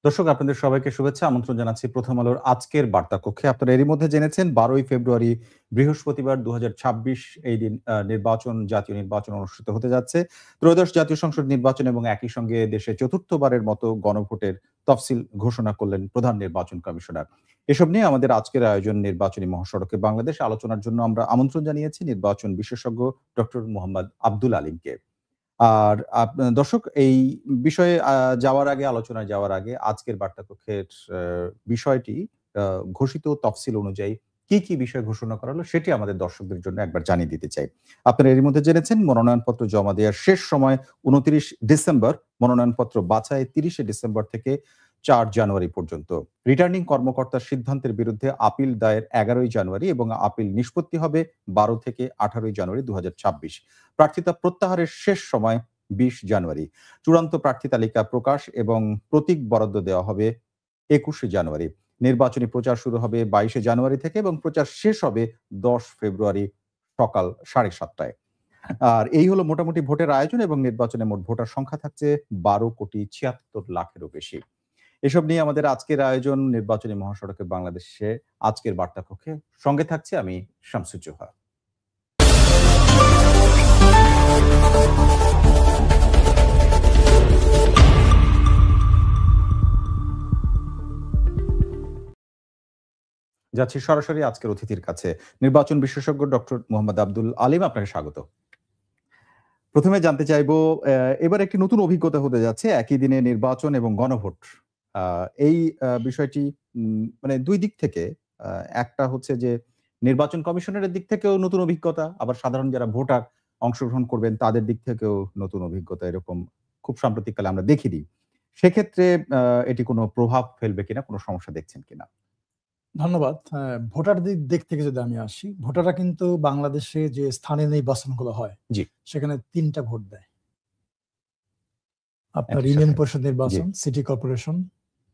দর্শক আপনাদের সবাইকে শুভেচ্ছা আমন্ত্রণ জানাচ্ছি প্রথম আলোর আজকের বার্তা কক্ষে। আপনারা এরই মধ্যে জেনেছেন 12ই ফেব্রুয়ারি বৃহস্পতিবার 2026 এই দিন জাতীয় নির্বাচন অনুষ্ঠিত হতে যাচ্ছে। ত্রয়োদশ জাতীয় সংসদ নির্বাচন এবং একই সঙ্গে দেশে চতুর্থবারের মতো গণভোটের তফসিল ঘোষণা করলেন প্রধান নির্বাচন কমিশনার। এসব নিয়ে আমাদের আজকের আয়োজন নির্বাচনী মহাসড়কে বাংলাদেশ আলোচনার জন্য আমরা আমন্ত্রণ জানিয়েছি নির্বাচন বিশেষজ্ঞ ডক্টর মোহাম্মদ আব্দুল আলীমকে। আর দর্শক এই বিষয়ে আলোচনায় যাওয়ার আগে আজকের বার্তা কক্ষের বিষয়টি ঘোষিত তফসিল অনুযায়ী কি বিষয় ঘোষণা করা হলো সেটি আমাদের দর্শকদের জন্য একবার জানিয়ে দিতে চাই। আপনারা এরই মধ্যে জেনেছেন মনোনয়নপত্র জমা দেওয়ার শেষ সময় 29 ডিসেম্বর, মনোনয়নপত্র বাছাই 30 ডিসেম্বর থেকে 4 জানুয়ারি পর্যন্ত। রিটার্নিং কর্মকর্তার সিদ্ধান্তের বিরুদ্ধে আপিল দায়ের 11 জানুয়ারি এবং আপিল নিষ্পত্তি হবে 12 থেকে 18 জানুয়ারি 2026। প্রার্থিতা প্রত্যাহারের শেষ সময় 20 জানুয়ারি। চূড়ান্ত প্রার্থী তালিকা প্রকাশ এবং প্রতীক বরাদ্দ দেওয়া হবে 21 জানুয়ারি। নির্বাচনী প্রচার শুরু হবে 22 জানুয়ারি থেকে এবং প্রচার শেষ হবে 10 ফেব্রুয়ারি সকাল 7:30টায়। আর এই হলো মোটামুটি ভোটের আয়োজন এবং নির্বাচনে মোট ভোটার সংখ্যা থাকছে 12,76,00,000-এরও বেশি। এসব নিয়ে আমাদের আজকের আয়োজন নির্বাচনী মহাসড়কে বাংলাদেশে আজকের বার্তা কক্ষে। সঙ্গে থাকছে আমি শামসুজ্জোহা। যাচ্ছি সরাসরি আজকের অতিথির কাছে। নির্বাচন বিশেষজ্ঞ ডক্টর মোহাম্মদ আব্দুল আলীম, আপনাকে স্বাগত। প্রথমে জানতে চাইবো, এবার একটি নতুন অভিজ্ঞতা হতে যাচ্ছে একই দিনে নির্বাচন এবং গণভোট। এই বিষয়টি মানে দুই দিক থেকে, একটা হচ্ছে যে নির্বাচন কমিশনের দিক থেকেও নতুন অভিজ্ঞতা, আবার সাধারণ যারা ভোটার অংশগ্রহণ করবেন তাদের দিক থেকেও নতুন অভিজ্ঞতা, এরকম খুব সাম্প্রতিককালে আমরা দেখিনি। সেক্ষেত্রে এটি কোনো প্রভাব ফেলবে কিনা, কোনো সমস্যা দেখছেন কিনা? ধন্যবাদ। ভোটার দিক থেকে যদি আমি আসি, ভোটাররা কিন্তু বাংলাদেশে যে স্থানীয় নির্বাচনগুলো হয় সেখানে 3টা ভোট দেয়। আপনার ইউনিয়ন পরিষদ নির্বাচন, সিটি কর্পোরেশন,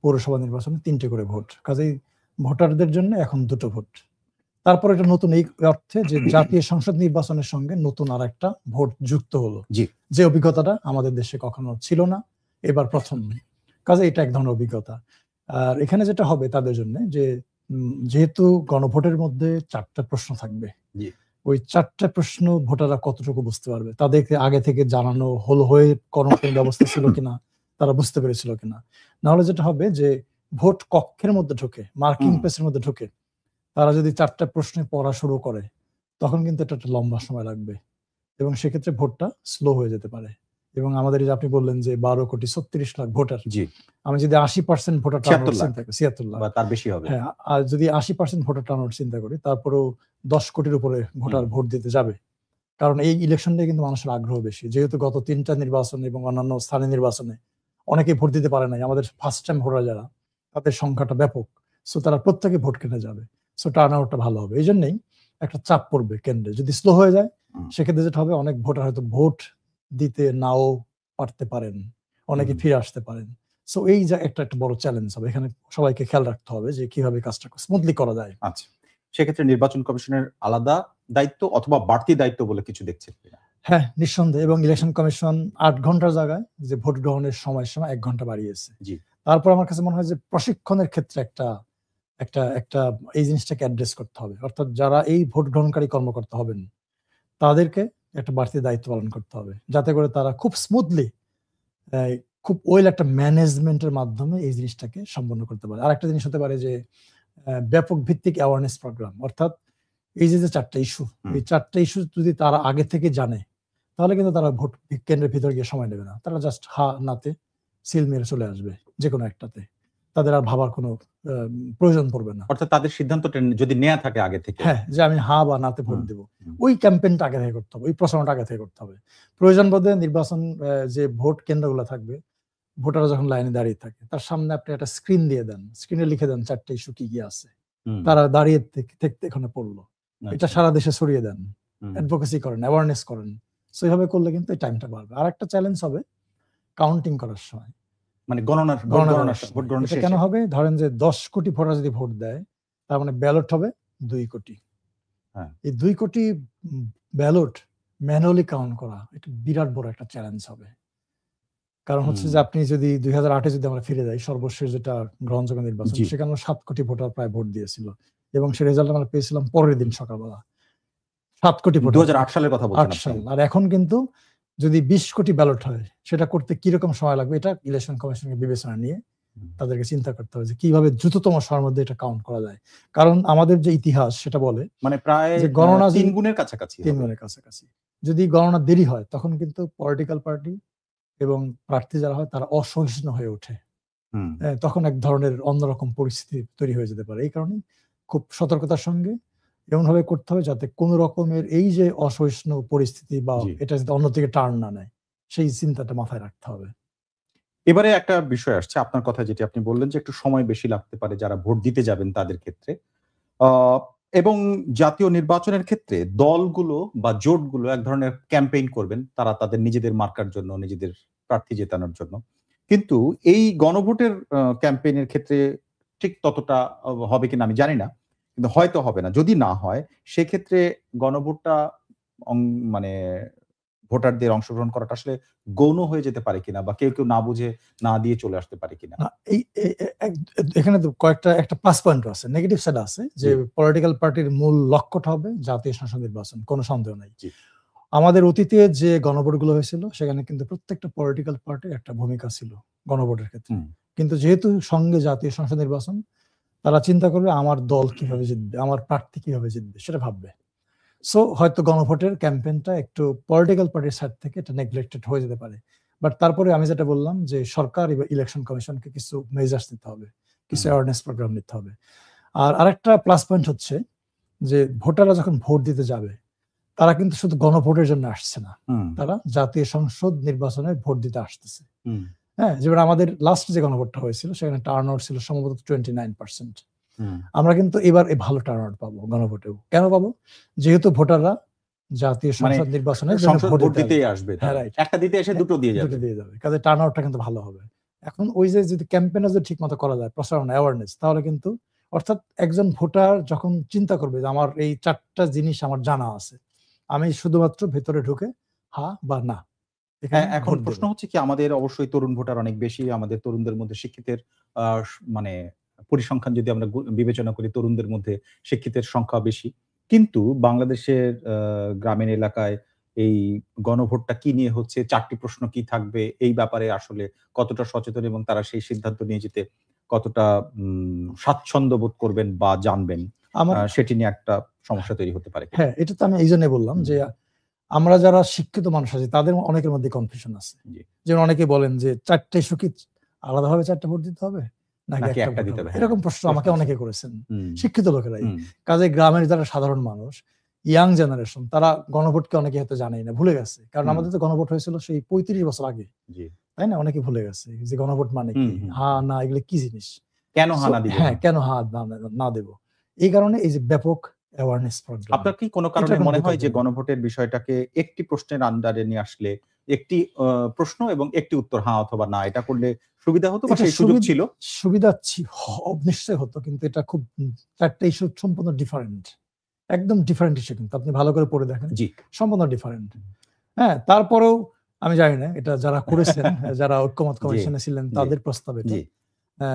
পৌরসভা নির্বাচনে 3টে করে ভোট। কাজেই ভোটারদের জন্য এখন 2টো ভোট। তারপর এটা নতুন এই অর্থে যে জাতীয় সংসদ নির্বাচনের সঙ্গে নতুন আর একটা ভোট যুক্ত হলো, যে অভিজ্ঞতাটা আমাদের দেশে কখনো ছিল না, এবার প্রথম। কাজে এটা এক ধরনের অভিজ্ঞতা। আর এখানে যেটা হবে তাদের জন্য যে যেহেতু গণভোটের মধ্যে 4টা প্রশ্ন থাকবে, ওই 4টা প্রশ্ন ভোটাররা কতটুকু বুঝতে পারবে, তাদেরকে আগে থেকে জানানো হয়ে কোনো ব্যবস্থা ছিল কিনা, তারা বুঝতে পেরেছিল কিনা। নাহলে যেটা হবে যে ভোট কক্ষের মধ্যে ঢুকে, মার্কিং প্রেসের মধ্যে ঢুকে তারা যদি 4টা প্রশ্নে পড়া শুরু করে তখন কিন্তু এটা একটা লম্বা সময় লাগবে এবং সেক্ষেত্রে ভোটটা স্লো হয়ে যেতে পারে। এবং আমাদের যে আপনি বললেন যে 12,36,00,000 ভোটার, আমি যদি 80% ভোটার টার্নআউট চিন্তা করি, 76 লাখ বা তার বেশি হবে, হ্যাঁ, আর যদি 80% ভোটার টার্নআউট চিন্তা করি, তারপরেও 10 কোটির উপরে ভোটার ভোট দিতে যাবে। কারণ এই ইলেকশনে কিন্তু মানুষের আগ্রহ বেশি, যেহেতু গত 3টা নির্বাচন এবং অন্যান্য স্থানীয় নির্বাচনে অনেকে ভোট দিতে পারে নাই, আমাদের ফার্স্ট টাইম ভোটার যারা, তাদের সংখ্যাটা ব্যাপক। সো তারা প্রত্যেকে ভোট কেটে যাবে, সো টার্নআউটটা ভালো হবে। এই জন্যই একটা চাপ পড়বে কেন্দ্রে। যদি স্লো হয়ে যায় সেক্ষেত্রে যেটা হবে, অনেক ভোটার হয়তো ভোট দিতে নাও পারতে পারেন, অনেকে ফিরে আসতে পারেন। সো এই যে একটা বড় চ্যালেঞ্জ হবে, এখানে সবাইকে খেয়াল রাখতে হবে যে কিভাবে কাজটা স্মুথলি করা যায়। আচ্ছা, সেক্ষেত্রে নির্বাচন কমিশনের আলাদা দায়িত্ব অথবা বাড়তি দায়িত্ব বলে কিছু দেখছেন কিনা? হ্যাঁ, নিঃসন্দেহে। এবং ইলেকশন কমিশন 8 ঘন্টার জায়গায় যে ভোট গ্রহণের সময়সীমা 1 ঘন্টা বাড়িয়েছে। তারপর আমার কাছে মনে হয় যে প্রশিক্ষণের ক্ষেত্রে একটা এই জিনিসটাকে অ্যাড্রেস করতে হবে। অর্থাৎ যারা এই ভোট গ্রহণকারী কর্মকর্তা হবেন তাদেরকে একটা বাড়তি দায়িত্ব পালন করতে হবে, যাতে করে তারা খুব স্মুথলি, খুব ওয়েল একটা ম্যানেজমেন্টের মাধ্যমে এই জিনিসটাকে সম্পন্ন করতে পারে। আর একটা জিনিস হতে পারে যে ব্যাপক ভিত্তিক অ্যাওয়ারনেস প্রোগ্রাম। অর্থাৎ এই যে 4টা ইস্যু, এই 4টা ইস্যু যদি তারা আগে থেকে জানে তাহলে কিন্তু তারা ভোট কেন্দ্রের ভিতরে গিয়ে সময় নেবে না, তারা জাস্ট হা নাতে সিল মেরে চলে আসবে যে কোনো একটাতে, তাদের আর ভাবার কোনো প্রয়োজন পড়বে না। অর্থাৎ তাদের সিদ্ধান্তটা যদি নেওয়া থাকে আগে থেকে, হ্যাঁ, যে আমি হা বা নাতে ভোট দেবো, ওই ক্যাম্পেইনটা আগে থেকে করতে হবে, ওই প্রচারণাটা আগে থেকে করতে হবে। প্রয়োজন বোধে নির্বাচন যে ভোট কেন্দ্রগুলো থাকবে, ভোটাররা যখন লাইনে দাঁড়িয়ে থাকে তার সামনে আপনি একটা স্ক্রিন দিয়ে দেন, স্ক্রিনে লিখে দেন 4টা ইস্যু কি কি আছে, তারা দাঁড়িয়ে থেকে এখানে পড়লো, এটা সারা দেশে ছড়িয়ে দেন, অ্যাডভোকেসি করেন, অ্যাওয়ারনেস করেন। সো এইভাবে করলে কিন্তু এই টাইমটা বাড়বে। আর একটা চ্যালেঞ্জ হবে কাউন্টিং করার সময়, মানে গণনার কেন হবে, ধরেন যে 10 কোটি ভোটার যদি ভোট দেয়, তার মানে ব্যালট হবে 2 কোটি। এই 2 কোটি ব্যালট ম্যানুয়ালি কাউন্ট করা এটা বিরাট বড় একটা চ্যালেঞ্জ হবে। কারণ হচ্ছে যে আপনি যদি 2008-এ যদি আমরা ফিরে যাই, সর্বশেষ যেটা গ্রহণযোগ্য নির্বাচন, জি। সেখানে 7 কোটি ভোটার প্রায় ভোট দিয়েছিল এবং সে রেজাল্ট আমরা পেয়েছিলাম পরের দিন সকালবেলা। 7 কোটি ভোটার। 2008 সালের কথা বলছেন 8 আপনি? সাল। আর এখন কিন্তু যদি 20 কোটি ব্যালট হয়, সেটা করতে কিরকম সময় লাগবে, এটা ইলেকশন কমিশনকে বিবেচনা নিয়ে তাদেরকে চিন্তা করতে হবে যে কিভাবে দ্রুততম সময়ের মধ্যে এটা কাউন্ট করা যায়। কারণ আমাদের যে ইতিহাস সেটা বলে মানে প্রায় যে গণনা 3 গুণের কাছাকাছি 3 হবে। গুণের কাছাকাছি। যদি গণনা দেরি হয়, তখন কিন্তু পলিটিক্যাল পার্টি এবং প্রার্থী যারা হয় তারা অসহিষ্ণু হয়ে ওঠে। হুম। তখন এক ধরনের অন্যরকম পরিস্থিতি তৈরি হয়ে যেতে পারে। এই কারণে খুব সতর্কতার সঙ্গে এমনভাবে করতে হবে যাতে কোন রকমের এই যে অসহিষ্ণু পরিস্থিতি বা জি। এটা যাতে অন্যদিকে টার্ন না নেয়, সেই চিন্তাটা মাথায় রাখতে হবে। এবারে একটা বিষয় আসছে আপনার কথা, যেটি আপনি বললেন যে একটু সময় বেশি লাগতে পারে যারা ভোট দিতে যাবেন তাদের ক্ষেত্রে। আ এবং জাতীয় নির্বাচনের ক্ষেত্রে দলগুলো বা জোটগুলো এক ধরনের ক্যাম্পেইন করবেন। তারা তাদের নিজেদের মার্কার জন্য, নিজেদের প্রার্থী জেতানোর জন্য। কিন্তু এই গণভোটের ক্যাম্পেইনের ক্ষেত্রে ঠিক ততটা হবে কিনা আমি জানি না। কিন্তু হয়তো হবে না। যদি না হয় সেক্ষেত্রে গণভোটটা অং মানে ভোটারদের অংশগ্রহণ করাটা আসলে গৌণ হয়ে যেতে পারে কিনা, বা কেউ না বুঝে না দিয়ে চলে আসতে পারে কিনা? না, এই এখানে তো কয়েকটা একটা প্লাস পয়েন্টও আছে, নেগেটিভ সাইড আছে যে জি। পলিটিক্যাল পার্টির মূল লক্ষ্যটা হবে জাতীয় সংসদ নির্বাচন, কোনো সন্দেহ নাই। জি। আমাদের অতীতে যে গণভোটগুলো হয়েছিল সেখানে কিন্তু প্রত্যেকটা পলিটিক্যাল পার্টির একটা ভূমিকা ছিল গণভোটের ক্ষেত্রে। হুম। কিন্তু যেহেতু সঙ্গে জাতীয় সংসদ নির্বাচন, তারা চিন্তা করবে আমার দল কিভাবে জিতবে, আমার প্রার্থী কিভাবে জিতবে সেটা ভাববে। সো হয়তো গণভোটের ক্যাম্পেইনটা একটু পলিটিক্যাল পার্টির সাইড থেকে এটা নেগলেক্টেড হয়ে যেতে পারে। বাট তারপরে আমি যেটা বললাম যে সরকার এবং ইলেকশন কমিশনকে কিছু মেজার্স নিতে হবে, কিছু অ্যাওয়ারনেস প্রোগ্রাম নিতে হবে। আর আরেকটা প্লাস পয়েন্ট হচ্ছে যে ভোটাররা যখন ভোট দিতে যাবে, তারা কিন্তু শুধু গণভোটের জন্য আসছে না, হুম। তারা জাতীয় সংসদ নির্বাচনে ভোট দিতে আসতেছে। হুম। হ্যাঁ, যেমন আমাদের লাস্ট যে গণভোটটা হয়েছিল সেখানে টার্ন আউট ছিল সম্ভবত 29%। হুম। আমরা কিন্তু এবার ভালো টার্ন আউট পাবো গণভোটেও। কেন পাবো? যেহেতু ভোটাররা জাতীয় মানে সংসদ নির্বাচনের জন্য সংসদ ভোট দিতেই আসবে হ্যাঁ, তারা। রাইট। একটা দিতে এসে দুটো দিয়ে দুটো যাবে। দিয়ে যাবে। কাজে টার্ন আউটটা কিন্তু ভালো হবে। এখন ওই যে যদি ক্যাম্পেইনটা যদি ঠিকমতো করা যায়, প্রচারণা অ্যাওয়ারনেস, তাহলে কিন্তু অর্থাৎ একজন ভোটার যখন চিন্তা করবে যে আমার এই ৪ টা জিনিস আমার জানা আছে, আমি শুধুমাত্র ভেতরে ঢুকে হা বা না এখানে এখন ভোট প্রশ্ন দেব। হচ্ছে কি, আমাদের অবশ্যই তরুণ ভোটার অনেক বেশি। আমাদের তরুণদের মধ্যে শিক্ষিতের আ মানে পরিসংখ্যান যদি আমরা বিবেচনা করি, তরুণদের মধ্যে শিক্ষিতের সংখ্যা বেশি। কিন্তু বাংলাদেশের গ্রামীণ এলাকায় এই গণভোটটা কি নিয়ে হচ্ছে, ৪ টি প্রশ্ন কি থাকবে, এই ব্যাপারে আসলে কতটা সচেতন এবং তারা সেই সিদ্ধান্ত নিয়ে যেতে কতটা স্বাচ্ছন্দ্য বোধ করবেন বা জানবেন, আমার সেটি নিয়ে একটা সমস্যা তৈরি হতে পারে কিনা? হ্যাঁ, এটা তো আমি এইজন্যই বললাম যে আমরা যারা শিক্ষিত মানুষ আছি তাদের অনেকের মধ্যে কনফিউশন আছে। জি। যেমন অনেকে বলেন যে ৪ টা ইস্যু কি আলাদাভাবে ৪ টা ভোট দিতে হবে? নাকি নাকি একটা একটা ভোট দিতে হবে? হবে? এরকম হ্যাঁ, প্রশ্ন প্রশ্ন আমাকে আছে। অনেকে করেছেন। হুম। শিক্ষিত লোকেরাই। হুম। কাজেই গ্রামের যারা সাধারণ মানুষ, ইয়াং জেনারেশন, তারা গণভোটকে অনেকে হয়তো জানেই না, ভুলে গেছে। কারণ আমাদের তো গণভোট হয়েছিল সেই ৩৫ বছর আগে। জি। তাই না? অনেকে ভুলে গেছে যে গণভোট মানে কি? হুম। হ্যাঁ, না এগুলো কি জিনিস? কেন হানা দিব? হ্যাঁ, কেন না দেব? এই কারণে এই যে ব্যাপক অ্যাওয়ারনেস প্রোগ্রাম, আপনার কি কোনো কারণে এটার কোনো মনে হয় বিকল্প যে নেই। গণভোটের বিষয়টাকে একটি প্রশ্নের আন্ডারে নিয়ে আসলে, একটি প্রশ্ন এবং একটি উত্তর হ্যাঁ অথবা না, এটা করলে সুবিধা হতো বা এটা সেই সুযোগ ছিল? সুবিধা নিশ্চয়ই হতো, কিন্তু এটা খুব ৪ টা ইস্যু সম্পূর্ণ ডিফারেন্ট। একদম ডিফারেন্ট ইস্যু, কিন্তু আপনি ভালো করে পড়ে দেখেন। জি। সম্পূর্ণ ডিফারেন্ট। হ্যাঁ, তারপরেও আমি জানি না এটা যারা করেছেন, যারা ঐক্যমত জি, কমিশনে ছিলেন জি, তাদের প্রস্তাব এটা। জি। অ্যা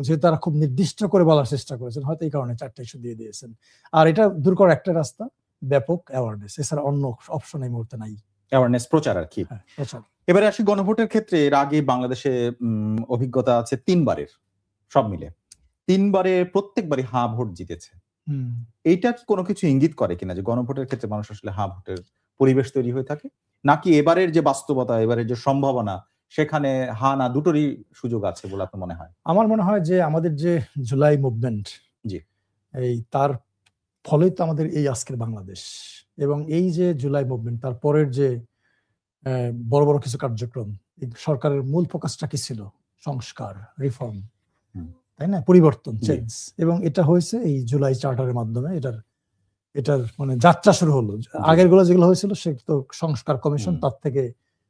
যেহেতু তারা খুব নির্দিষ্ট করে বলার চেষ্টা করেছেন, হয়তো এই কারণে ৪ টা ইস্যু দিয়ে দিয়েছেন। আর এটা দূর করার একটা রাস্তা ব্যাপক অ্যাওয়ারনেস। এছাড়া অন্য অপশন এই মুহূর্তে নাই। অ্যাওয়ারনেস প্রচার আরকি। হ্যাঁ, প্রচার। এবারে আসি গণভোটের ক্ষেত্রে। এর আগে বাংলাদেশে অভিজ্ঞতা আছে ৩ বারের, সব মিলে। ৩ বারে প্রত্যেকবারই হাঁ ভোট জিতেছে। হুম। এইটা কি কোনো কিছু ইঙ্গিত করে কিনা যে গণভোটের ক্ষেত্রে মানুষ আসলে হাঁ ভোটের পরিবেশ তৈরি হয়ে থাকে? নাকি এবারের যে বাস্তবতা, এবারের যে সম্ভাবনা, সেখানে হাঁ না দুটোরই সুযোগ আছে বলে আপনার মনে হয়? আমার মনে হয় যে আমাদের যে জুলাই মুভমেন্ট, জি। তার ফলেই তো আমাদের এই আজকের বাংলাদেশ। এবং এই যে জুলাই মুভমেন্ট, তার পরের যে অ্যা বড়, বড় কিছু কার্যক্রম, এই সরকারের মূল ফোকাসটা কি ছিল? সংস্কার, রিফর্ম, হুম। তাই না? পরিবর্তন, জি। চেঞ্জ। এবং এটা হয়েছে এই জুলাই চার্টারের মাধ্যমে। এটার মানে যাত্রা শুরু হলো। আগের গুলো যেগুলো হয়েছিল সে তো সংস্কার কমিশন, তার থেকে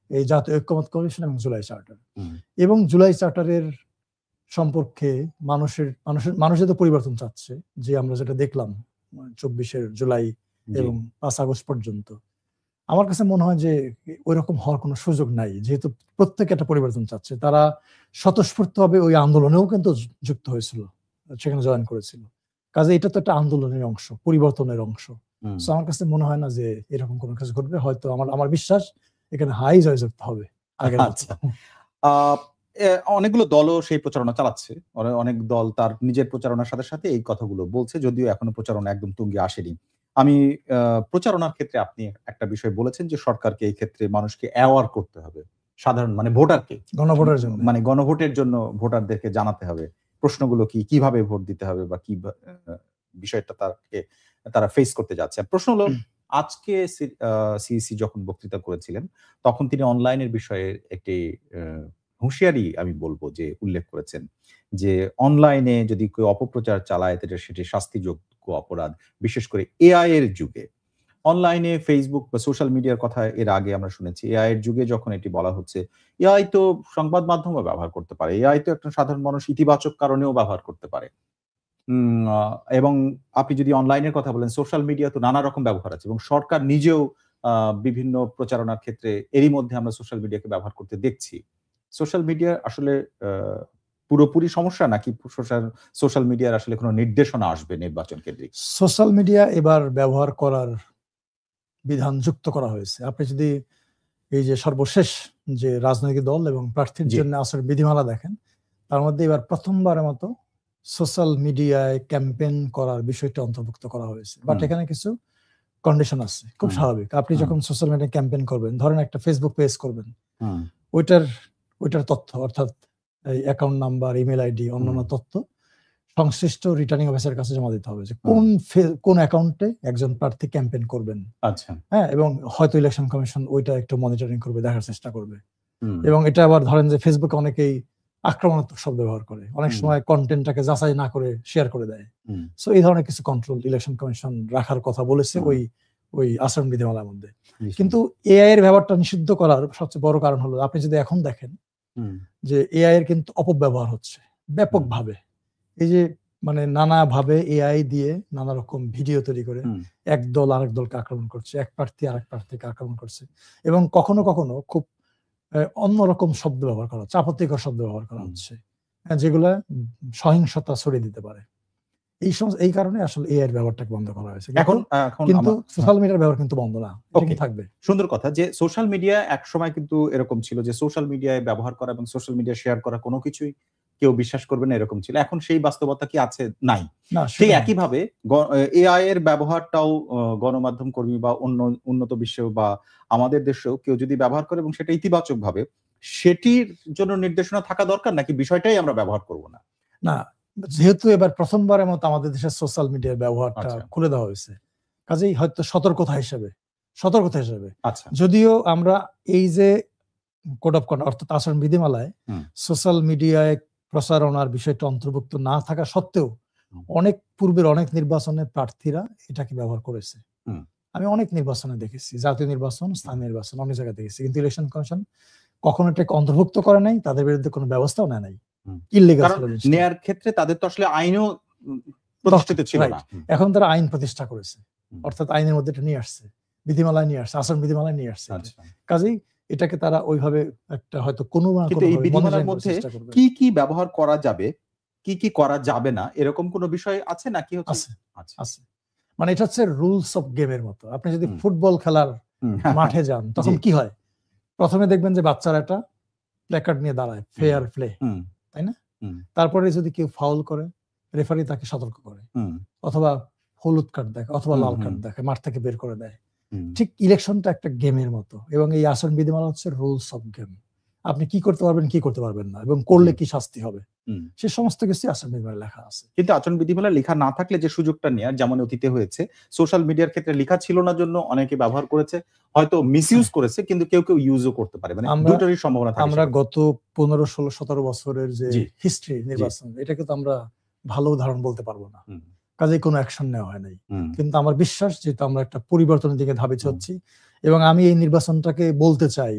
এই জাতীয় ঐক্যমত কমিশন এবং জুলাই চার্টার। এবং জুলাই চার্টারের সম্পর্কে মানুষ তো পরিবর্তন চাচ্ছে, যে আমরা যেটা দেখলাম ২৪ জুলাই জি। এবং ৫ আগস্ট পর্যন্ত। আমার কাছে মনে হয় যে ওইরকম হওয়ার কোনো সুযোগ নাই, যেহেতু প্রত্যেকে একটা পরিবর্তন চাচ্ছে। তারা স্বতঃস্ফূর্তভাবে ওই আন্দোলনেও কিন্তু যুক্ত হয়েছিল, সেখানে জয়েন করেছিল। কাজে এটা তো একটা আন্দোলনের অংশ, পরিবর্তনের অংশ। সো আমার কাছে মনে হয় না যে এরকম কোনো কিছু ঘটবে। হয়তো আমার বিশ্বাস এখানে হাই জয়যুক্ত হবে আগের মতো। আচ্ছা। অনেকগুলো দলও সেই প্রচারণা চালাচ্ছে। অনেক দল তার নিজের প্রচারণার সাথে সাথে এই কথাগুলো বলছে, যদিও এখনো প্রচারণা একদম তুঙ্গে আসেনি। আমি প্রচারণার ক্ষেত্রে আপনি একটা বিষয় বলেছেন যে সরকারকে এই ক্ষেত্রে মানুষকে অ্যাওয়ার করতে হবে। সাধারণ মানে ভোটারকে, গণভোটের জন্য। মানে গণভোটের জন্য ভোটারদেরকে জানাতে হবে। প্রশ্নগুলো কি, কিভাবে ভোট দিতে হবে বা কি বিষয়টা তারা ফেস করতে যাচ্ছে। প্রশ্ন হলো, আজকে সিইসি যখন বক্তৃতা করেছিলেন তখন তিনি অনলাইনের বিষয়ে একটি হুঁশিয়ারি আমি বলবো যে উল্লেখ করেছেন যে অনলাইনে যদি কেউ অপপ্রচার চালায় তাহলে সেটি শাস্তিযোগ্য অপরাধ, বিশেষ করে এআই এর যুগে। অনলাইনে ফেসবুক বা সোশ্যাল মিডিয়ার কথা এর আগে আমরা শুনেছি। এআই এর যুগে যখন এটি বলা হচ্ছে, এআই তো সংবাদ মাধ্যমও ব্যবহার করতে পারে। এআই তো একটা সাধারণ মানুষ ইতিবাচক কারণেও ব্যবহার করতে পারে। এবং আপনি যদি অনলাইনের কথা বলেন, সোশ্যাল মিডিয়া তো নানা রকম ব্যবহার আছে এবং সরকার নিজেও বিভিন্ন প্রচারণার ক্ষেত্রে এরই মধ্যে আমরা সোশ্যাল মিডিয়াকে ব্যবহার করতে দেখছি। সোশ্যাল মিডিয়া আসলে পুরোপুরি সমস্যা নাকি সোশ্যাল মিডিয়ার আসলে কোনো নির্দেশনা আসবে নির্বাচন কেন্দ্রিক? সোশ্যাল মিডিয়া এবার ব্যবহার করার বিধান যুক্ত করা হয়েছে। আপনি যদি এই যে সর্বশেষ যে রাজনৈতিক দল এবং প্রার্থীর জন্য আচরণ বিধিমালা দেখেন, তার মধ্যে এবার প্রথমবারের মতো সোশ্যাল মিডিয়ায় ক্যাম্পেইন করার বিষয়টা অন্তর্ভুক্ত করা হয়েছে। বাট এখানে কিছু কন্ডিশন আছে, খুব স্বাভাবিক। আপনি যখন সোশ্যাল মিডিয়ায় ক্যাম্পেইন করবেন, ধরেন একটা ফেসবুক পেজ করবেন, ওইটার তথ্য অর্থাৎ এই অ্যাকাউন্ট নাম্বার, ইমেল আইডি, অন্যান্য তথ্য সংশ্লিষ্ট রিটার্নিং অফিসারের কাছে জমা দিতে হবে যে কোন অ্যাকাউন্টে একজন প্রার্থী ক্যাম্পেইন করবেন। আচ্ছা। হ্যাঁ, এবং হয়তো ইলেকশন কমিশন ওইটা একটু মনিটরিং করবে, দেখার চেষ্টা করবে। এবং এটা আবার ধরেন যে ফেসবুকে অনেকেই আক্রমণাত্মক শব্দ ব্যবহার করে, অনেক সময় কন্টেন্টটাকে যাচাই না করে শেয়ার করে দেয়। সো এই ধরনের কিছু কন্ট্রোল ইলেকশন কমিশন রাখার কথা বলেছে ওই আচরণ বিধিমালার মধ্যে। কিন্তু এআই এর ব্যাপারটা নিষিদ্ধ করার সবচেয়ে বড় কারণ হলো, আপনি যদি এখন দেখেন যে এআই এর কিন্তু অপব্যবহার হচ্ছে ব্যাপকভাবে। এই যে মানে নানাভাবে এআই দিয়ে নানা রকম ভিডিও তৈরি করে এক দল আরেক দলকে আক্রমণ করছে, এক প্রার্থী আরেক প্রার্থীকে আক্রমণ করছে, এবং কখনো কখনো খুব অন্যরকম শব্দ ব্যবহার করা হচ্ছে, আপত্তিকর শব্দ ব্যবহার করা হচ্ছে, যেগুলা সহিংসতা ছড়িয়ে দিতে পারে। এই কারণে আসলে এআই এর ব্যবহারটাকে বন্ধ করা হয়েছে। কিন্তু সোশ্যাল মিডিয়ার ব্যবহার কিন্তু বন্ধ না, এটা থাকবে। সুন্দর কথা যে সোশ্যাল মিডিয়া এক সময় কিন্তু এরকম ছিল যে সোশ্যাল মিডিয়ায় ব্যবহার করা এবং সোশ্যাল মিডিয়া শেয়ার করা কোনো কিছুই কেউ বিশ্বাস করবে না, এরকম ছিল। এখন সেই বাস্তবতা কি আছে? নাই। সেই একইভাবে এআই এর ব্যবহারটাও গণমাধ্যম কর্মী বা উন্নত বিশ্বেও বা আমাদের দেশেও কেউ যদি ব্যবহার করে এবং সেটা ইতিবাচক ভাবে, সেটির জন্য নির্দেশনা থাকা দরকার, নাকি বিষয়টাই আমরা ব্যবহার করব না? না, যেহেতু এবার প্রথমবারের মতো আমাদের দেশের সোশ্যাল মিডিয়ার ব্যবহারটা খুলে দেওয়া হয়েছে, কাজেই হয়তো সতর্কতা হিসেবে যদিও আমরা এই যে কোড অফ কন্ডাক্ট অর্থাৎ আচরণ বিধিমালায় সোশ্যাল মিডিয়ায় প্রচারণার বিষয়টা অন্তর্ভুক্ত না থাকা সত্ত্বেও অনেক পূর্বের অনেক নির্বাচনে প্রার্থীরা এটাকে ব্যবহার করেছে। আমি অনেক নির্বাচনে দেখেছি, জাতীয় নির্বাচন, স্থানীয় নির্বাচন, অনেক জায়গায় দেখেছি, কিন্তু ইলেকশন কমিশন কখনো এটাকে অন্তর্ভুক্ত করে নাই, তাদের বিরুদ্ধে কোনো ব্যবস্থাও নেয় নাই। ইল্লিগাল নেয়ার ক্ষেত্রে তাদের তো আসলে আইনও প্রতিষ্ঠিত ছিল না। এখন তারা আইন প্রতিষ্ঠা করেছে, অর্থাৎ আইনের মধ্যে এটা নিয়ে আসছে, বিধিমালায় নিয়ে আসছে, আচরণ বিধিমালায় নিয়ে আসছে। কাজেই এটাকে তারা ওইভাবে একটা হয়তো কোনো না কোনো বিধিমালার মধ্যে কি কি ব্যবহার করা যাবে, কি কি করা যাবে না, এরকম কোনো বিষয় আছে নাকি? আছে। মানে এটা হচ্ছে রুলস অফ গেমের মতো। আপনি যদি ফুটবল খেলার মাঠে যান, তখন কি হয়? প্রথমে দেখবেন যে বাচ্চারা একটা প্ল্যাকার্ড নিয়ে দাঁড়ায়, ফেয়ার প্লে, তাই না? তারপরে যদি কেউ ফাউল করে, রেফারি তাকে সতর্ক করে, অথবা হলুদ কার্ড দেখে, অথবা লাল কার্ড দেখে, মাঠ থেকে বের করে দেয়। ঠিক ইলেকশনটা একটা গেমের মতো, এবং এই আচরণ বিধিমালা হচ্ছে রুলস অফ গেম। আপনি কি করতে পারবেন, কি করতে পারবেন না, এবং করলে কি শাস্তি হবে, সে সমস্ত কিছু আচরণ বিধিমালায় লেখা আছে। কিন্তু আচরণ বিধিমালা লেখা না থাকলে যে সুযোগটা নেওয়ার, যেমন অতীতে হয়েছে, সোশ্যাল মিডিয়ার ক্ষেত্রে লেখা ছিল না জন্য অনেকে ব্যবহার করেছে, হয়তো মিসইউজ করেছে, কিন্তু কেউ কেউ ইউজও করতে পারে। মানে দুটোরই সম্ভাবনা থাকে। আমরা গত 15, 16, 17 বছরের যে হিস্ট্রি নির্বাচন, এটাকে তো আমরা ভালো উদাহরণ বলতে পারবো না, কাজেই কোনো অ্যাকশন নেওয়া হয় নাই। কিন্তু আমার বিশ্বাস, যেহেতু আমরা একটা পরিবর্তনের দিকে ধাবিত হচ্ছি, এবং আমি এই নির্বাচনটাকে বলতে চাই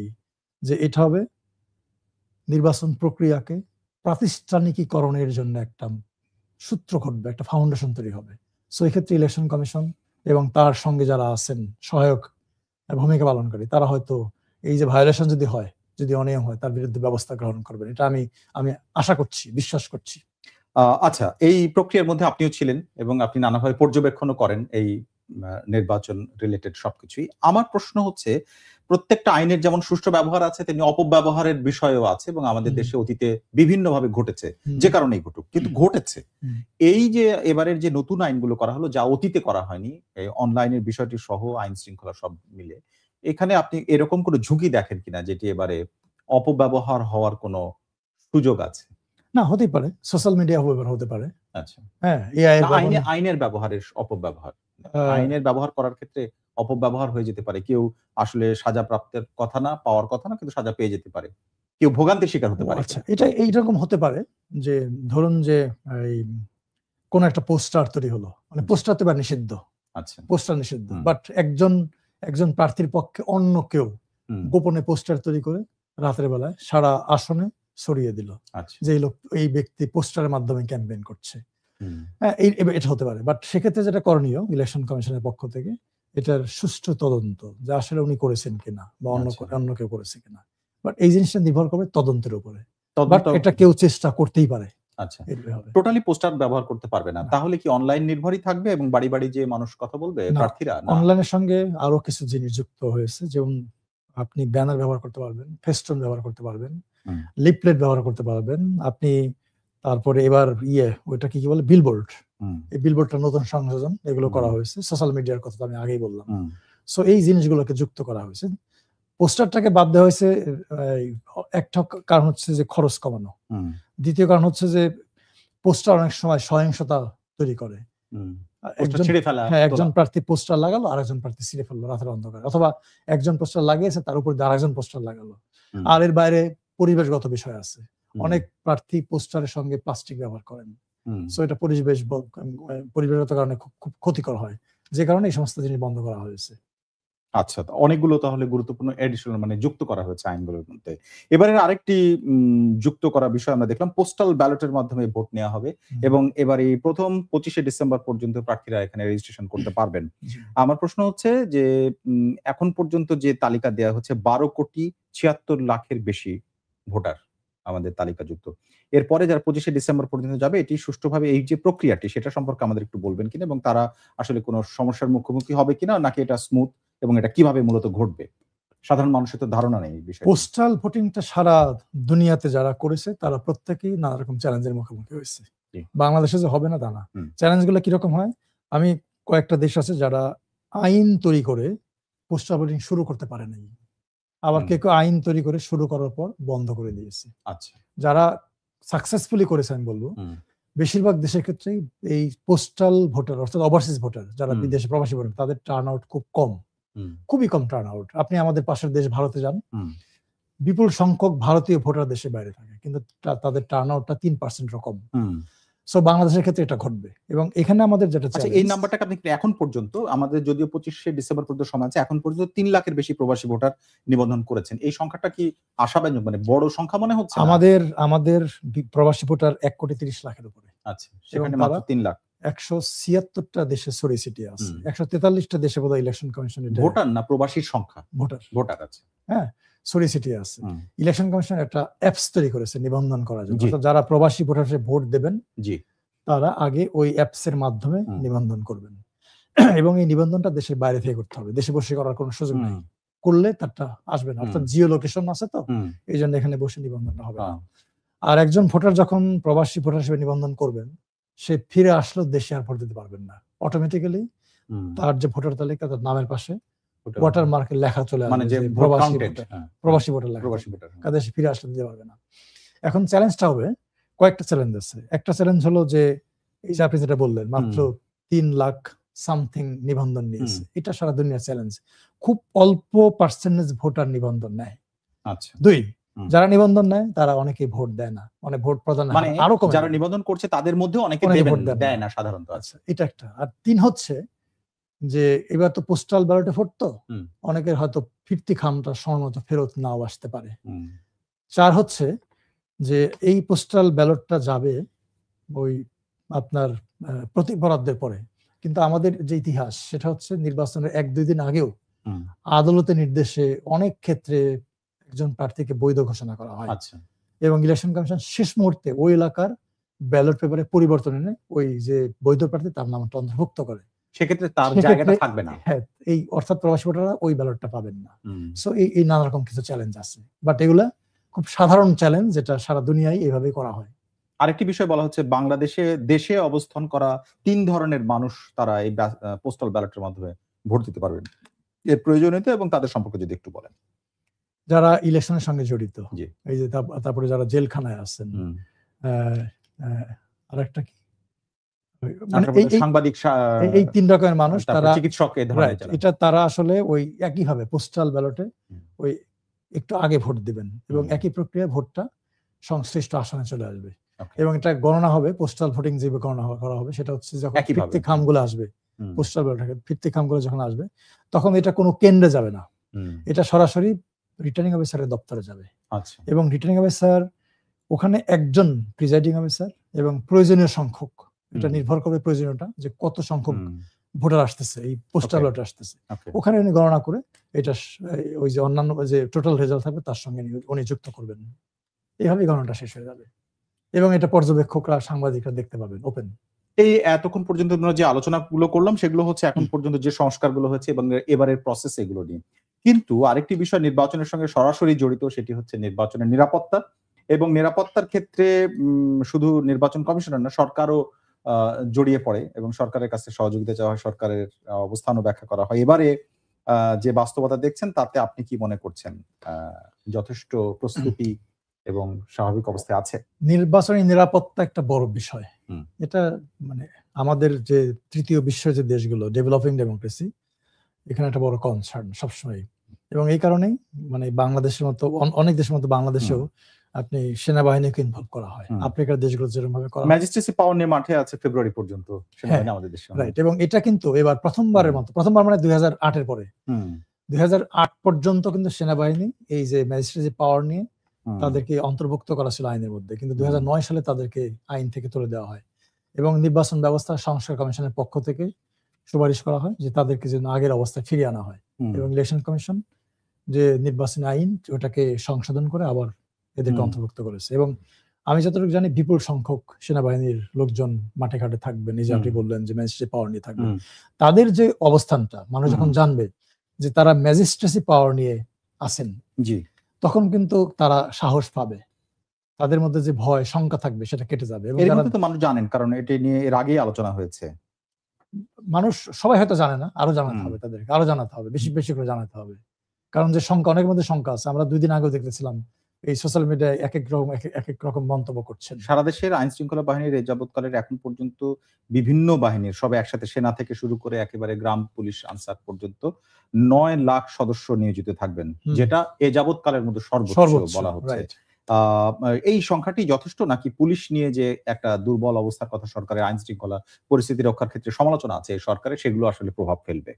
যে এটা হবে নির্বাচন প্রক্রিয়াকে প্রাতিষ্ঠানিকীকরণের জন্য একটা সূত্র ঘটবে, একটা ফাউন্ডেশন তৈরি হবে। সো এই ক্ষেত্রে ইলেকশন কমিশন এবং তার সঙ্গে যারা আছেন সহায়ক ভূমিকা পালনকারী, তারা হয়তো এই যে ভায়োলেশন যদি হয়, যদি অনিয়ম হয়, তার বিরুদ্ধে ব্যবস্থা গ্রহণ করবেন। এটা আমি আশা করছি, বিশ্বাস করছি। আচ্ছা, এই প্রক্রিয়ার মধ্যে আপনিও ছিলেন এবং আপনি নানাভাবে পর্যবেক্ষণও করেন এই নির্বাচন রিলেটেড সবকিছুই। আমার প্রশ্ন হচ্ছে, প্রত্যেকটা আইনের যেমন সুষ্ঠু ব্যবহার আছে, তেমনি অপব্যবহারের বিষয়ও আছে এবং আমাদের দেশে অতীতে বিভিন্নভাবে ঘটেছে, যে কারণেই ঘটুক, কিন্তু ঘটেছে। এই যে এবারের যে নতুন আইনগুলো করা হলো, যা অতীতে করা হয়নি, এই অনলাইনের বিষয়টি সহ আইন শৃঙ্খলা সব মিলে, এখানে আপনি এরকম কোনো ঝুঁকি দেখেন কিনা যেটি এবারে অপব্যবহার হওয়ার কোনো সুযোগ আছে? না, হতেই পারে। সোশ্যাল মিডিয়া অপব্যবহার হতে পারে। আচ্ছা। হ্যাঁ, এআই এর আইনের ব্যবহারের অপব্যবহার। আ আইনের ব্যবহার করার ক্ষেত্রে অপব্যবহার হয়ে যেতে পারে। কেউ আসলে সাজা প্রাপ্তের কথা না, পাওয়ার কথা না, কিন্তু সাজা পেয়ে যেতে পারে। কেউ ভোগান্তির শিকার হতে পারে। আচ্ছা, এটা এইরকম হতে পারে যে ধরুন যে এই কোন একটা পোস্টার তৈরি হলো। মানে পোস্টার তো এবার নিষিদ্ধ। আচ্ছা। পোস্টার নিষিদ্ধ। বাট একজন প্রার্থীর পক্ষে অন্য কেউ গোপনে পোস্টার তৈরি করে রাতের বেলায় সারা আসনে ছড়িয়ে দিল। আচ্ছা। যে এই ব্যক্তি পোস্টারের মাধ্যমে ক্যাম্পেইন করছে। হুম। হ্যাঁ, এটা হতে পারে। বাট সেক্ষেত্রে যেটা করণীয় ইলেকশন কমিশনের পক্ষ থেকে, এটার সুষ্ঠু তদন্ত, যে আসলে উনি করেছেন কিনা বা অন্য কেউ করেছে কিনা। বাট এই জিনিসটা নির্ভর করবে তদন্তের উপরে। বাট এটা কেউ চেষ্টা করতেই পারে। আচ্ছা। টোটালি পোস্টার ব্যবহার করতে পারবে না। তাহলে কি অনলাইন নির্ভরই থাকবে এবং বাড়ি, বাড়ি যেয়ে মানুষ কথা বলবে প্রার্থীরা? না। অনলাইনের সঙ্গে আরো কিছু জিনিস যুক্ত হয়েছে। যেমন আপনি ব্যানার ব্যবহার করতে পারবেন, ফেস্টুন ব্যবহার করতে পারবেন, লিফলেট ব্যবহার করতে পারবেন। আপনি তারপরে এবার ওইটা কি বলে, বিলবোর্ড। এই বিলবোর্ডটা নতুন সংযোজন, এগুলো করা হয়েছে। সোশ্যাল মিডিয়ার কথা তো আমি আগেই বললাম। সো এই জিনিসগুলোকে যুক্ত করা হয়েছে। পোস্টারটাকে বাদ দেওয়া হয়েছে একটা কারণ হচ্ছে যে খরচ কমানো। দ্বিতীয় কারণ হচ্ছে যে পোস্টার অনেক সময় সহিংসতা তৈরি করে। একজন প্রার্থী পোস্টার লাগালো, আরেকজন প্রার্থী ছিঁড়ে ফেললো রাতের অন্ধকারে, অথবা একজন পোস্টার লাগিয়েছে তার উপর আরেকজন পোস্টার লাগালো। আর এর বাইরে পরিবেশগত বিষয় আছে। অনেক প্রার্থী পোস্টারের সঙ্গে প্লাস্টিক ব্যবহার করেন। সো এটা পরিবেশগত কারণে খুব ক্ষতিকর হয়, যে কারণে এই সমস্ত জিনিস বন্ধ করা হয়েছে। আচ্ছা, অনেকগুলো তাহলে গুরুত্বপূর্ণ এডিশনাল মানে যুক্ত করা হয়েছে আইনগুলোর মধ্যে। এবারের আরেকটি যুক্ত করা বিষয় আমরা দেখলাম, পোস্টাল ব্যালটের মাধ্যমে ভোট নেওয়া হবে এবং এবারে প্রথম 25শে ডিসেম্বর পর্যন্ত প্রার্থীরা এখানে রেজিস্ট্রেশন করতে পারবেন। আমার প্রশ্ন হচ্ছে যে এখন পর্যন্ত যে তালিকা দেয়া হচ্ছে 12,76,00,000-এর বেশি ভোটার আমাদের তালিকাযুক্ত। এরপরে যারা 25শে ডিসেম্বর পর্যন্ত যাবে, এটি সুষ্ঠুভাবে এই যে প্রক্রিয়াটি সেটা সম্পর্কে আমাদের একটু বলবেন কিনা এবং তারা আসলে কোনো সমস্যার মুখোমুখি হবে কিনা, নাকি এটা স্মুথ এবং এটা কিভাবে মূলত ঘটবে? সাধারণ মানুষের তো ধারণা নেই এই বিষয়ে। পোস্টাল ভোটিংটা সারা দুনিয়াতে যারা করেছে তারা প্রত্যেকেই নানা রকম চ্যালেঞ্জের মুখোমুখি হয়েছে। বাংলাদেশে যে হবে না তা না। চ্যালেঞ্জগুলো কিরকম হয়? আমি কয়েকটা দেশ আছে যারা আইন তৈরি করে পোস্টাল ভোটিং শুরু করতে পারে নাই। আবার কেউ আইন তৈরি করে শুরু করার পর বন্ধ করে দিয়েছে। আচ্ছা। যারা সাকসেসফুলি করেছে আমি বলবো, বেশিরভাগ দেশের ক্ষেত্রেই এই পোস্টাল ভোটার অর্থাৎ ওভারসিজ ভোটার, যারা বিদেশে প্রবাসী ভোটার, তাদের টার্ন আউট খুব কম। খুবই কম টার্ন আউট। আপনি আমাদের পাশের দেশ ভারতে যান, বিপুল সংখ্যক ভারতীয় ভোটার দেশের বাইরে থাকে, কিন্তু তাদের টার্ন আউটটা 3% কম। সো বাংলাদেশের ক্ষেত্রে এটা ঘটবে এবং এখানে আমাদের যেটা এই নাম্বারটাকে আপনি এখন পর্যন্ত, আমাদের যদিও 25শে ডিসেম্বর পর্যন্ত সময় আছে, এখন পর্যন্ত 3 লাখের বেশি প্রবাসী ভোটার নিবন্ধন করেছেন। এই সংখ্যাটা কি আশাব্যঞ্জক, মানে বড় সংখ্যা মনে হচ্ছে? আমাদের প্রবাসী ভোটার 1,30,00,000-এর উপরে। আচ্ছা, সেখানে মাত্র 3 লাখ। 176টা দেশে ছড়িয়ে ছিটিয়ে আছে। 143টা দেশে বোধহয় ইলেকশন কমিশনের ভোটার না প্রবাসীর সংখ্যা, ভোটার আছে। হ্যাঁ, ছড়িয়ে ছিটিয়ে আছে। ইলেকশন কমিশন একটা অ্যাপস তৈরি করেছে নিবন্ধন করার জন্য। অর্থাৎ যারা প্রবাসী ভোটার হিসেবে ভোট দেবেন, তারা আগে ওই অ্যাপস এর মাধ্যমে নিবন্ধন করবেন এবং এই নিবন্ধনটা দেশের বাইরে থেকে করতে হবে। দেশে বসে করার কোনো সুযোগ নেই। করলে তারটা আসবে না। অর্থাৎ জিও লোকেশন আছে, তো এই জন্য এখানে বসে নিবন্ধনটা হবে না। আর একজন ভোটার যখন প্রবাসী ভোটার হিসেবে নিবন্ধন করবেন, সে ফিরে আসলেও দেশে আর ভোট দিতে পারবেন না। অটোমেটিক্যালি তার যে ভোটার তালিকা, তার নামের পাশে ওয়াটার মার্কে লেখা চলে আসবে যে প্রবাসী ভোটার লেখা, দেশে ফিরে আসলে দিতে পারবে না। এখন চ্যালেঞ্জটা হবে, কয়েকটা চ্যালেঞ্জ আছে। একটা চ্যালেঞ্জ হলো যে এই যে আপনি যেটা বললেন, মাত্র 3 লাখ সামথিং নিবন্ধন নিয়েছে। এটা সারা দুনিয়ার চ্যালেঞ্জ। খুব অল্প পার্সেন্টেজ ভোটার নিবন্ধন নেয়। আচ্ছা। 2, যারা নিবন্ধন নেয় তারা অনেকেই ভোট দেয় না। মানে ভোট প্রদান আরো কম। যারা নিবন্ধন করছে তাদের মধ্যে অনেকে দেয় না সাধারণত। আচ্ছা, এটা একটা। আর 3 হচ্ছে যে এবার তো পোস্টাল ব্যালটে ভোট, তো অনেকের হয়তো ফিরতি খামটা সময় মতো ফেরত নাও আসতে পারে। 4 হচ্ছে যে এই পোস্টাল ব্যালটটা যাবে ওই আপনার প্রতি বরাদ্দের পরে, কিন্তু আমাদের যে ইতিহাস সেটা হচ্ছে নির্বাচনের 1-2 দিন আগেও আদালতের নির্দেশে অনেক ক্ষেত্রে একজন প্রার্থীকে বৈধ ঘোষণা করা হয়। আচ্ছা। এবং ইলেকশন কমিশন শেষ মুহূর্তে ওই এলাকার ব্যালট পেপারে পরিবর্তন এনে ওই যে বৈধ প্রার্থী তার নামটা অন্তর্ভুক্ত করে। সেক্ষেত্রে তার জায়গাটা থাকবে না। হ্যাঁ, এই অর্থাৎ প্রবাসী ভোটাররা ওই ব্যালটটা পাবেন না। সো এই নানা রকম কিছু চ্যালেঞ্জ আছে, বাট এগুলা খুব সাধারণ চ্যালেঞ্জ যেটা সারা দুনিয়ায় এইভাবেই করা হয়। আরেকটি বিষয় বলা হচ্ছে, দেশে অবস্থান করা 3 ধরনের মানুষ তারা এই পোস্টাল ব্যালটের মাধ্যমে ভোট দিতে পারবেন। এর প্রয়োজনীয়তা এবং তাদের সম্পর্কে যদি একটু বলেন। যারা ইলেকশনের সঙ্গে জড়িত, এই যে তারপরে যারা জেলখানায় আছেন, আরেকটা কি সাংবাদিক, এই 3 রকমের মানুষ, তারা চিকিৎসক, এটা তারা আসলে ওই একইভাবে পোস্টাল ব্যালটে ওই একটু আগে ভোট দিবেন এবং একই প্রক্রিয়ায় ভোটটা সংশ্লিষ্ট আসনে চলে আসবে। এবং এটা গণনা হবে, পোস্টাল ভোটিং যে গণনা করা হবে সেটা হচ্ছে যখন ফিরতি খামগুলো আসবে, পোস্টাল ব্যালটে ফিরতি খামগুলো যখন আসবে তখন এটা কোনো কেন্দ্রে যাবে না, এটা সরাসরি রিটার্নিং অফিসারের দপ্তরে যাবে। এবং রিটার্নিং অফিসার ওখানে একজন প্রিজাইডিং অফিসার এবং প্রয়োজনীয় সংখ্যক, এটা নির্ভর করবে প্রয়োজনীয়তা যে কত সংখ্যক ভোটার আসতেছে এই পোস্টাল ব্যালটে আসতেছে, ওখানে উনি গণনা করে এটা ওই যে অন্যান্য যে টোটাল রেজাল্ট থাকবে তার সঙ্গে উনি যুক্ত করবেন। এইভাবেই গণনাটা শেষ হয়ে যাবে এবং এটা পর্যবেক্ষকরা, সাংবাদিকরা দেখতে পাবেন ওপেন। এই এতক্ষণ পর্যন্ত আমরা যে আলোচনাগুলো করলাম সেগুলো হচ্ছে এখন পর্যন্ত যে সংস্কারগুলো হয়েছে এবং এবারের প্রসেস, এগুলো নিয়ে। কিন্তু আরেকটি বিষয় নির্বাচনের সঙ্গে সরাসরি জড়িত, সেটি হচ্ছে নির্বাচনের নিরাপত্তা। এবং নিরাপত্তার ক্ষেত্রে শুধু নির্বাচন কমিশনার না, সরকারও জড়িয়ে পড়ে এবং সরকারের কাছে সহযোগিতা চাওয়া হয়, সরকারের অবস্থানও ব্যাখ্যা করা হয়। এবারে যে বাস্তবতা দেখছেন তাতে আপনি কি মনে করছেন, যথেষ্ট প্রস্তুতি এবং স্বাভাবিক অবস্থায় আছে? নির্বাচনী নিরাপত্তা একটা বড় বিষয়। এটা মানে আমাদের যে তৃতীয় বিশ্বের যে দেশগুলো, ডেভেলপিং ডেমোক্রেসি, এখানে একটা বড় কনসার্ন সবসময়। এবং এই কারণেই মানে বাংলাদেশের মতো অনেক দেশের মতো বাংলাদেশেও আপনি সেনাবাহিনীকে ইনভলভ করা হয়, আফ্রিকার দেশগুলো যেরকম ভাবে করা হয়। ম্যাজিস্ট্রেসি পাওয়ার নিয়ে মাঠে আছে ফেব্রুয়ারি পর্যন্ত সেনাবাহিনী আমাদের দেশে, রাইট। এবং এটা কিন্তু এবার প্রথমবারের মতো, প্রথমবার মানে 2008 পরে 2008 পর্যন্ত কিন্তু সেনাবাহিনী এই যে ম্যাজিস্ট্রেসি পাওয়ার নিয়ে তাদেরকে অন্তর্ভুক্ত করা ছিল আইনের মধ্যে, কিন্তু 2009 সালে তাদেরকে আইন থেকে তুলে দেওয়া হয় এবং নির্বাচন ব্যবস্থা সংস্কার কমিশনের পক্ষ থেকে সুপারিশ করা হয় যে তাদেরকে যেন আগের অবস্থায় ফিরিয়ে আনা হয়। এবং ইলেকশন কমিশন যে নির্বাচনী আইন ওটাকে সংশোধন করে আবার এদেরকে অন্তর্ভুক্ত করেছে। এবং আমি যতটুকু জানি বিপুল সংখ্যক সেনাবাহিনীর লোকজন মাঠে ঘাটে থাকবেন, এই যে আপনি বললেন যে ম্যাজিস্ট্রেসি পাওয়ার নিয়ে থাকবে, তাদের যে অবস্থানটা মানুষ যখন জানবে যে তারা ম্যাজিস্ট্রেসি পাওয়ার নিয়ে আছেন, তখন কিন্তু তারা সাহস পাবে, তাদের মধ্যে যে ভয় শঙ্কা থাকবে সেটা কেটে যাবে। এবং তো মানুষ জানেন, কারণ এটি নিয়ে এর আগেই আলোচনা হয়েছে। মানুষ সবাই হয়তো জানে না, আরো জানাতে হবে, তাদেরকে আরো জানাতে হবে, বেশি বেশি করে জানাতে হবে, কারণ যে শঙ্কা, অনেকের মধ্যে শঙ্কা আছে। আমরা 2 দিন আগেও দেখতেছিলাম এই সোশ্যাল মিডিয়ায় এক এক রকম মন্তব্য করছেন। সারা দেশের আইন শৃঙ্খলা বাহিনীর এই যাবৎকালের এখন পর্যন্ত বিভিন্ন বাহিনীর সব একসাথে, সেনা থেকে শুরু করে একেবারে গ্রাম পুলিশ, আনসার পর্যন্ত 9 লাখ সদস্য নিয়োজিত থাকবেন, যেটা এ যাবৎকালের মধ্যে সর্বোচ্চ বলা হচ্ছে। এই সংখ্যাটি যথেষ্ট নাকি পুলিশ নিয়ে যে একটা দুর্বল অবস্থার কথা সরকারের আইন শৃঙ্খলা পরিস্থিতি রক্ষার ক্ষেত্রে সমালোচনা আছে সরকারের, সেগুলো আসলে প্রভাব ফেলবে?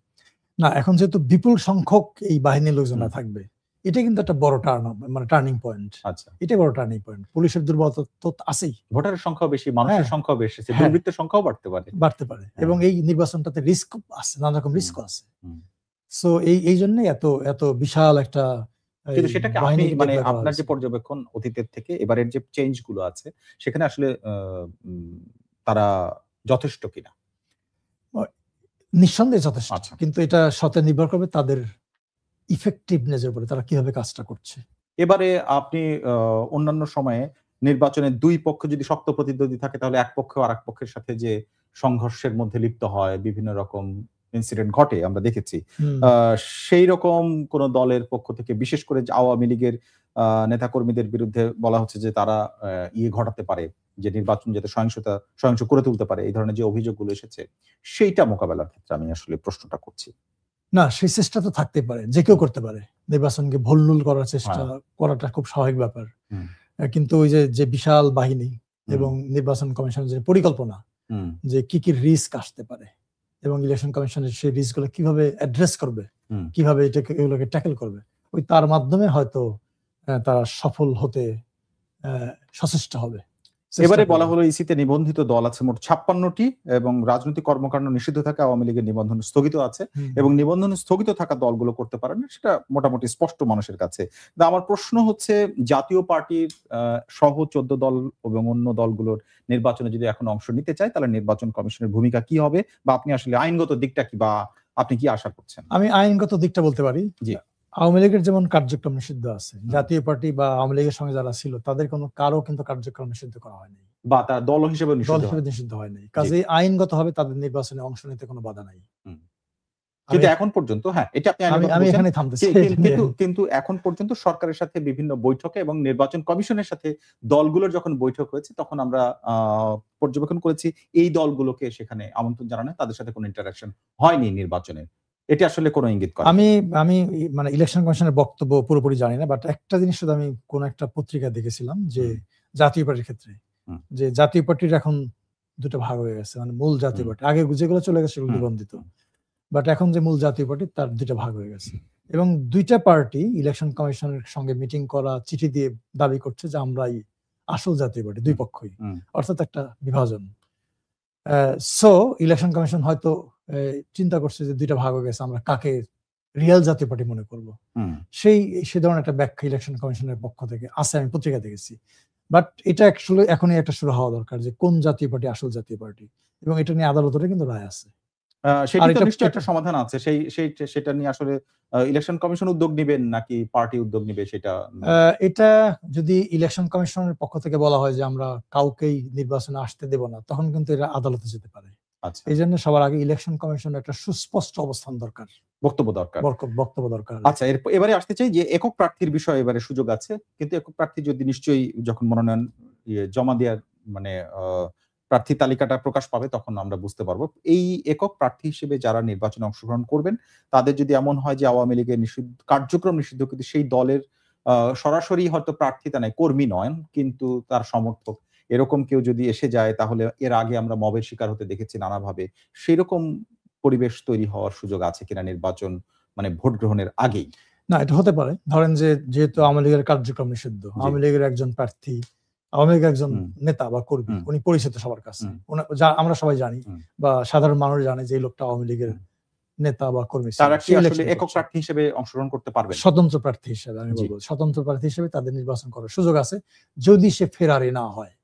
না, এখন যেহেতু বিপুল সংখ্যক এই বাহিনীর লোকজনরা থাকবে, এটা কিন্তু একটা বড় টার্নিং পয়েন্ট। আচ্ছা, এটা বড় টার্নিং পয়েন্ট। পুলিশের দুর্বলতা তো আছেই, ভোটারের সংখ্যা বেশি, মানুষের সংখ্যাও বেশি, দুর্বৃত্তের সংখ্যাও বাড়তে পারে। এবং এই নির্বাচনটাতে রিস্ক আছে, নানা রকম রিস্ক আছে। সো এই জন্য এত বিশাল একটা, কিন্তু সেটাকে আপনি মানে আপনার যে পর্যবেক্ষণ অতীতের থেকে এবারের যে চেঞ্জ গুলো আছে সেখানে আসলে তারা যথেষ্ট কিনা? নিঃসন্দেহে যথেষ্ট, কিন্তু এটা সাথে নির্ভর করবে তাদের ইফেক্টিভনেসের উপরে, তারা কিভাবে কাজটা করছে। এবারে আপনি অন্যান্য সময়ে নির্বাচনের 2 পক্ষ যদি শক্ত প্রতিদ্বন্দ্বী থাকে, তাহলে এক পক্ষ আর এক পক্ষের সাথে যে সংঘর্ষের মধ্যে লিপ্ত হয়, বিভিন্ন রকম ইনসিডেন্ট ঘটে আমরা দেখেছি। সেই রকম কোন দলের পক্ষ থেকে, বিশেষ করে আওয়ামী লীগের নেতাকর্মীদের বিরুদ্ধে বলা হচ্ছে যে তারা ঘটাতে পারে, যে নির্বাচন যাতে সহিংস করে তুলতে পারে, এই ধরনের যে অভিযোগগুলো এসেছে, সেইটা মোকাবেলার ক্ষেত্রে আমি আসলে প্রশ্নটা করছি। না, সেই চেষ্টা তো থাকতে পারে, যে কেউ করতে পারে, নির্বাচনকে ভুললুল করার চেষ্টা করাটা খুব স্বাভাবিক ব্যাপার। কিন্তু ওই যে বিশাল বাহিনী এবং নির্বাচন কমিশনের যে পরিকল্পনা, যে কি কি রিস্ক আসতে পারে এবং ইলেকশন কমিশনের সেই রিস্কগুলো কিভাবে অ্যাড্রেস করবে, কিভাবে এগুলোকে ট্যাকেল করবে, ওই তার মাধ্যমে হয়তো তারা সফল হতে সচেষ্ট হবে। এবারে বলা হলো ইসিতে নিবন্ধিত দল আছে মোট 56টি এবং রাজনৈতিক কর্মকাণ্ড নিষিদ্ধ থাকে, আওয়ামী লীগের নিবন্ধন স্থগিত আছে এবং নিবন্ধন স্থগিত থাকা দলগুলো করতে পারে না, সেটা মোটামুটি স্পষ্ট মানুষের কাছে। আমার প্রশ্ন হচ্ছে, জাতীয় পার্টির সহ 14 দল এবং অন্য দলগুলোর নির্বাচনে যদি এখন অংশ নিতে চায়, তাহলে নির্বাচন কমিশনের ভূমিকা কি হবে, বা আপনি আসলে আইনগত দিকটা কি, বা আপনি কি আশা করছেন? আমি আইনগত দিকটা বলতে পারি। জি, আওয়ামী লীগের যেমন কার্যক্রম নিষিদ্ধ আছে, জাতীয় পার্টি বা আওয়ামী লীগের সঙ্গে যারা ছিল তাদের কারো কিন্তু কার্যক্রম নিষিদ্ধ করা হয়নি, বা তার দল হিসেবে নিষিদ্ধ হয়নি। কাজেই আইনগত ভাবে তাদের নির্বাচনে অংশ নিতে কোনো বাধা নাই। কিন্তু এখন পর্যন্ত, হ্যাঁ, এটা আমি এখানে থামতেছি। কিন্তু এখন পর্যন্ত সরকারের সাথে বিভিন্ন বৈঠকে এবং নির্বাচন কমিশনের সাথে দলগুলোর যখন বৈঠক হয়েছে, তখন আমরা পর্যবেক্ষণ করেছি এই দলগুলোকে সেখানে আমন্ত্রণ জানানো, তাদের সাথে কোনো ইন্টারাকশন হয়নি নির্বাচনে। এটা আসলে কোনো ইঙ্গিত করে? আমি মানে ইলেকশন কমিশনের বক্তব্য পুরোপুরি জানি না, বাট একটা জিনিস শুধু আমি কোন একটা পত্রিকা দেখেছিলাম যে জাতীয় পার্টির ক্ষেত্রে, যে জাতীয় পার্টির এখন দুটো ভাগ হয়ে গেছে, মানে মূল জাতীয় পার্টি আগে যেগুলো চলে গেছে সেগুলো নিবন্ধিত, বাট এখন যে মূল জাতীয় পার্টি তার দুটো ভাগ হয়ে গেছে এবং দুইটা পার্টি ইলেকশন কমিশনের সঙ্গে মিটিং করা, চিঠি দিয়ে দাবি করছে যে আমরাই আসল জাতীয় পার্টি, দুই পক্ষই, অর্থাৎ একটা বিভাজন। সো ইলেকশন কমিশন হয়তো চিন্তা করছে যে দুইটা ভাগ হয়ে গেছে, আমরা কাকে রিয়েল জাতীয় পার্টি মনে করব, সে ধরনের একটা ব্যাখ্যা ইলেকশন কমিশনের পক্ষ থেকে আছে, আমি পত্রিকা দেখেছি। বাট এটা অ্যাকচুয়ালি এখনই একটা শুরু হওয়া দরকার যে কোন জাতীয় পার্টি আসল জাতীয় পার্টি, এবং এটা নিয়ে আদালতের কিন্তু রায় আছে। সেটা নিশ্চয়ই একটা সমাধান আছে, সেটা নিয়ে আসলে ইলেকশন কমিশন উদ্যোগ নেবেন নাকি পার্টি উদ্যোগ নেবে, সেটা এটা যদি ইলেকশন কমিশনের পক্ষ থেকে বলা হয় যে আমরা কাউকেই নির্বাচনে আসতে দেব না, তখন কিন্তু এরা আদালতে যেতে পারে। এই জন্য সবার আগে ইলেকশন কমিশনের একটা সুস্পষ্ট অবস্থান দরকার, বক্তব্য দরকার। আচ্ছা, এবারে আসতে চাই যে একক প্রার্থীর বিষয়ে এবারে সুযোগ আছে, কিন্তু একক প্রার্থী যদি নিশ্চয়ই যখন মনোনয়ন জমা দেওয়ার মানে প্রার্থী তালিকাটা প্রকাশ পাবে, তখন আমরা বুঝতে পারবো এই একক প্রার্থী হিসেবে যারা নির্বাচনে অংশগ্রহণ করবেন, তাদের যদি এমন হয় যে আওয়ামী লীগের কার্যক্রম নিষিদ্ধ, কিন্তু সেই দলের সরাসরি হয়তো প্রার্থীতা নাই, কর্মী নয় কিন্তু তার সমর্থক, এরকম কেউ যদি এসে যায়, তাহলে এর আগে আমরা মবের শিকার হতে দেখেছি নানাভাবে, সেই রকম পরিবেশ তৈরি হওয়ার সুযোগ আছে কিনা নির্বাচন মানে ভোট গ্রহণের আগেই? না, এটা হতে পারে। ধরেন যে যেহেতু আওয়ামী লীগের কার্যক্রম নিষিদ্ধ, আওয়ামী লীগের একজন প্রার্থী, আওয়ামী লীগের একজন নেতা বা কর্মী, উনি পরিচিত সবার কাছে, আমরা সবাই জানি বা সাধারণ মানুষ জানে যে এই লোকটা আওয়ামী লীগের নেতা বা কর্মী, তারা কি আসলে একক প্রার্থী হিসেবে অংশগ্রহণ করতে পারবে? স্বতন্ত্র প্রার্থী হিসেবে আমি বলবো, স্বতন্ত্র প্রার্থী হিসেবে তাদের নির্বাচন করার সুযোগ আছে, যদি সে ফেরারি না হয়।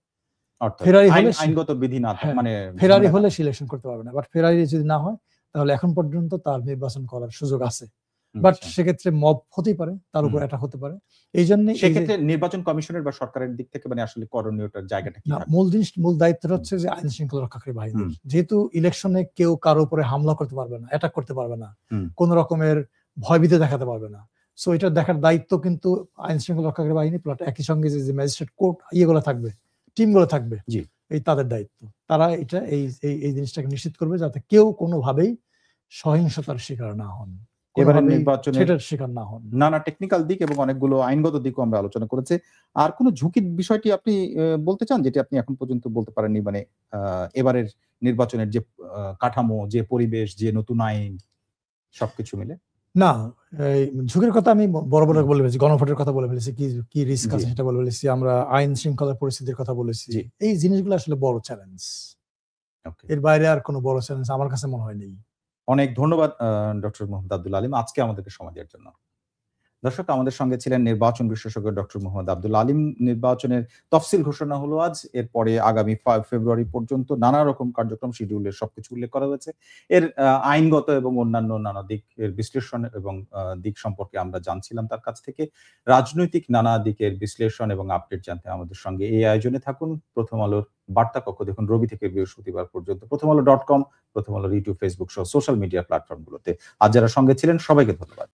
ফেরারি হলে আইনগত বিধি না, মানে ফেরারি হলে সিলেকশন করতে পারবে না, বাট ফেরারি যদি না হয় তাহলে এখন পর্যন্ত তার নির্বাচন করার সুযোগ আছে। বাট সেক্ষেত্রে মব হতেই পারে, তার উপর এটা হতে পারে। এই জন্য সেক্ষেত্রে নির্বাচন কমিশনের বা সরকারের দিক থেকে মানে আসলে করণীয়টার জায়গাটা কি? মূল দায়িত্ব হচ্ছে যে আইন শৃঙ্খলা রক্ষাকারী বাহিনী, যেহেতু ইলেকশনে কেউ কারো উপরে হামলা করতে পারবে না, অ্যাটাক করতে পারবে না, কোন রকমের ভয়ভীতি দেখাতে পারবে না। সো এটা দেখার দায়িত্ব কিন্তু আইন শৃঙ্খলা রক্ষাকারী বাহিনী, প্লাস একই সঙ্গে যে ম্যাজিস্ট্রেট কোর্ট ইয়েগুলো থাকবে, টিমগুলো থাকবে, এই তাদের দায়িত্ব। তারা এটা এই জিনিসটাকে নিশ্চিত করবে যাতে কেউ কোনোভাবেই সহিংসতার শিকার না হন, এবারে নির্বাচনের শিকার না হন। নানা টেকনিক্যাল দিক এবং অনেকগুলো আইনগত দিকও আমরা আলোচনা করেছি। আর কোন ঝুঁকির বিষয়টি আপনি বলতে চান, যেটি আপনি এখন পর্যন্ত বলতে পারেননি, মানে এবারের নির্বাচনের যে কাঠামো, যে পরিবেশ, যে নতুন আইন, সবকিছু মিলে? না, ঝুঁকির কথা আমি বড় বলে ফেলেছি, গণভোটের কথা বলে ফেলেছি, কি রিস্ক আছে সেটা বলে ফেলেছি, আমরা আইন শৃঙ্খলার পরিস্থিতির কথা বলেছি। এই জিনিসগুলো আসলে বড় চ্যালেঞ্জ, এর বাইরে আর কোনো বড় চ্যালেঞ্জ আমার কাছে মনে হয় নেই। অনেক ধন্যবাদ ডক্টর মোহাম্মদ আব্দুল আলিম আজকে আমাদেরকে সময় দেওয়ার জন্য। দর্শক, আমাদের সঙ্গে ছিলেন নির্বাচন বিশেষজ্ঞ ডক্টর মোহাম্মদ আব্দুল আলিম। নির্বাচনের তফসিল ঘোষণা হলো আজ, এরপরে আগামী 5 ফেব্রুয়ারি পর্যন্ত নানা রকম কার্যক্রম, শিডিউলের সবকিছু উল্লেখ করা হয়েছে। এর আইনগত এবং অন্যান্য নানা দিকের বিশ্লেষণ এবং দিক সম্পর্কে আমরা জানছিলাম তার কাছ থেকে। রাজনৈতিক নানা দিকের বিশ্লেষণ এবং আপডেট জানতে আমাদের সঙ্গে এই আয়োজনে থাকুন। প্রথম আলোর বার্তা কক্ষ দেখুন রবি থেকে বৃহস্পতিবার পর্যন্ত প্রথমআলো.com, প্রথম আলোর ইউটিউব, ফেসবুক সহ সোশ্যাল মিডিয়া প্ল্যাটফর্মগুলোতে। আজ যারা সঙ্গে ছিলেন সবাইকে ধন্যবাদ।